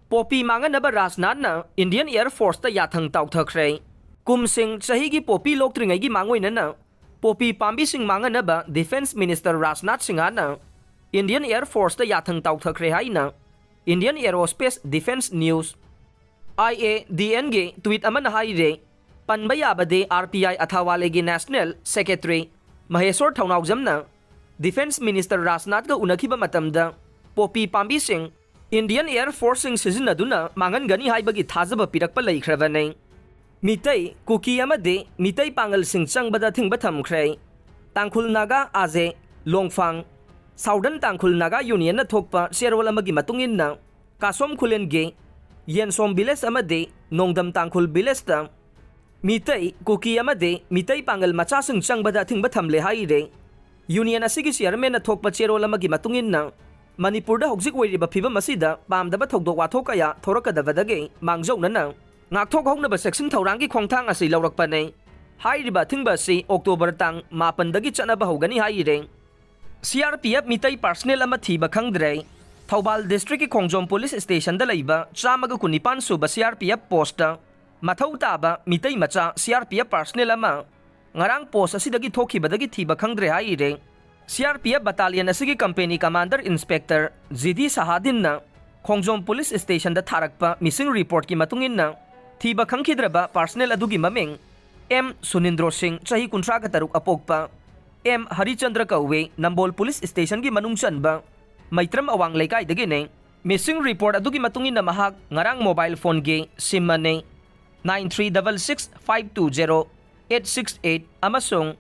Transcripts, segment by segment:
Popi Manghannaba Rajnath Indian Air Force ta Yathang Taothakhre. Kumsing Sahigi Popi Loktringai Mangoinana. Popi Pambising Manghannaba Defense Minister Rajnath Singana. Indian Air Force ta Yathang Taothakhre Haina. Indian Aerospace Defense News. IADN tweet amana haire. Panbayabade RPI Athawalegi National Secretary Maheswar Thaunawjamna. Defense Minister Rajnath ga unakiba matamda. Popi Pambising Indian Air Force sizinaduna Manghangani haibagi thazaba pirakpa laikhrabane. Meetei Kuki Amadi Meetei Pangalsing Changbada Athingba Thamkhre. Tangkhul Naga Aze Longfang Southern Tangkhul Naga Union na thokpa sherwal amagi matungin na Kasom Khulen ge Yensom Biles Amadi Nongdam Tangkhul Biles ta Meetei Kuki Amadi Meetei Pangal Machasing Changbada Athingba Thamle haire. Union asigi chairman na thokpa sherwal amagi matungin na Manipur da hoksik oiriba phibam asida pamdaba thokdok wathok kaya thorakadabadage mangjaugnana ngakthok hongnaba section thaurangi khongthang asi laurakpane hairiba thingba si October tang 8 dagi chanaba hogani haire. CRPF Meetei personnel ama Thiba Khangdre Thobal district ki Khongjom police station da leiba chamaga kunipan suba CRPF post mathau taba Meetei macha CRPF personnel ama ngarang post asidagi thokhibadagi Thiba Khangdre haire. CRPF Battalion asigi company commander inspector Zidi Sahadin na Khongjom police station da tharakpa missing report ki matungin na Thiba khangkhidraba personnel adugi maming M Sunindro Singh chahi 37 apokpa M Harichandra Kauwe Nambol police station gi manungchanba Maitram awang laikai dagi ne missing report adugi matungin na mahak ngarang mobile phone gi sim mane 9366520868 amasung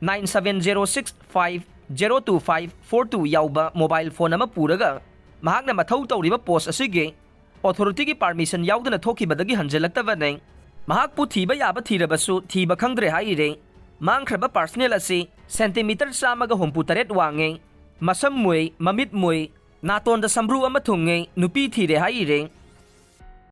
9706502542 yauba mobile phone ama puraga mahakna mathau tawriba post asige authority ki permission yaudana thokibadagi hanjelaktaba mahak pu thiba yaba thirabasu Thiba Khangdre haire mangkhraba personnel asi centimeter samaga hompu taret wange masam mui mamit mui naton da samru ama thunge nupi thire haire